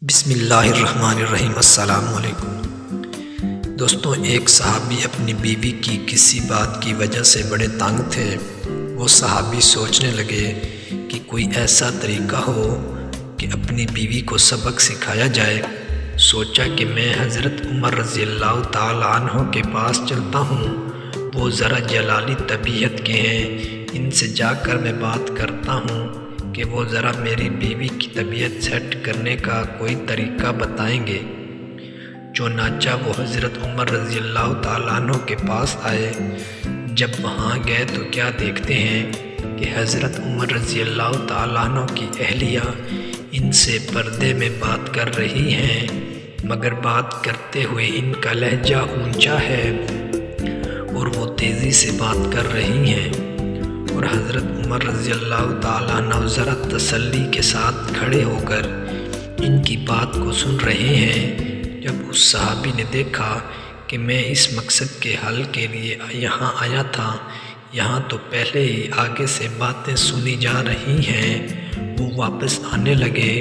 بسم اللہ الرحمن الرحیم۔ السلام علیکم دوستوں، ایک صحابی اپنی بیوی کی کسی بات کی وجہ سے بڑے تنگ تھے۔ وہ صحابی سوچنے لگے کہ کوئی ایسا طریقہ ہو کہ اپنی بیوی کو سبق سکھایا جائے۔ سوچا کہ میں حضرت عمر رضی اللہ تعالیٰ عنہ کے پاس چلتا ہوں، وہ ذرا جلالی طبیعت کے ہیں، ان سے جا کر میں بات کرتا ہوں کہ وہ ذرا میری بیوی کی طبیعت سیٹ کرنے کا کوئی طریقہ بتائیں گے۔ چنانچہ وہ حضرت عمر رضی اللہ تعالیٰ عنہ کے پاس آئے۔ جب وہاں گئے تو کیا دیکھتے ہیں کہ حضرت عمر رضی اللہ تعالیٰ عنہ کی اہلیہ ان سے پردے میں بات کر رہی ہیں، مگر بات کرتے ہوئے ان کا لہجہ اونچا ہے اور وہ تیزی سے بات کر رہی ہیں، اور حضرت عمر رضی اللہ تعالیٰ عنہ ذرا تسلی کے ساتھ کھڑے ہو کر ان کی بات کو سن رہے ہیں۔ جب اس صحابی نے دیکھا کہ میں اس مقصد کے حل کے لیے یہاں آیا تھا، یہاں تو پہلے ہی آگے سے باتیں سنی جا رہی ہیں، وہ واپس آنے لگے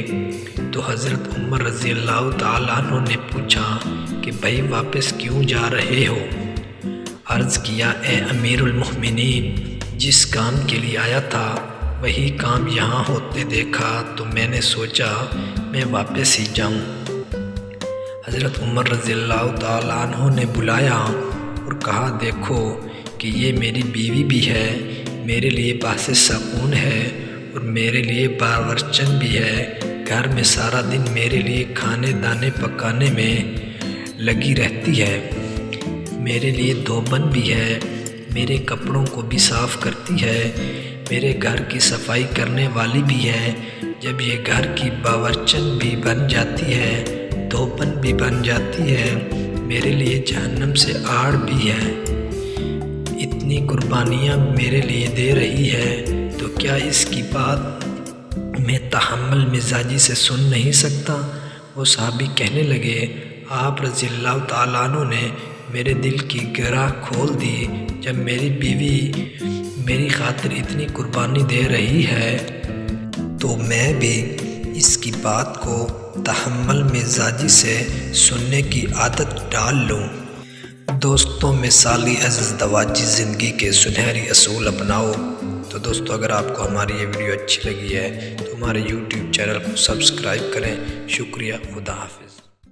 تو حضرت عمر رضی اللہ تعالیٰ عنہ نے پوچھا کہ بھائی واپس کیوں جا رہے ہو؟ عرض کیا، اے امیر المؤمنین، جس کام کے لیے آیا تھا وہی کام یہاں ہوتے دیکھا تو میں نے سوچا میں واپس ہی جاؤں۔ حضرت عمر رضی اللہ تعالیٰ عنہ نے بلایا اور کہا، دیکھو کہ یہ میری بیوی بھی ہے، میرے لیے باعث سکون ہے اور میرے لیے باورچن بھی ہے، گھر میں سارا دن میرے لیے کھانے دانے پکانے میں لگی رہتی ہے، میرے لیے دھوبن بھی ہے، میرے کپڑوں کو بھی صاف کرتی ہے، میرے گھر کی صفائی کرنے والی بھی ہے، جب یہ گھر کی باورچن بھی بن جاتی ہے، دھوبن بھی بن جاتی ہے، میرے لیے جہنم سے آڑ بھی ہے، اتنی قربانیاں میرے لیے دے رہی ہے، تو کیا اس کی بات میں تحمل مزاجی سے سن نہیں سکتا؟ وہ صحابی کہنے لگے، آپ رضی اللہ تعالیٰ عنہ نے میرے دل کی گرہ کھول دی، جب میری بیوی میری خاطر اتنی قربانی دے رہی ہے تو میں بھی اس کی بات کو تحمل مزاجی سے سننے کی عادت ڈال لوں۔ دوستوں، مثالی عزز دواجی زندگی کے سنہری اصول اپناؤ۔ تو دوستوں، اگر آپ کو ہماری یہ ویڈیو اچھی لگی ہے تو ہمارے YouTube چینل کو سبسکرائب کریں۔ شکریہ، خدا حافظ۔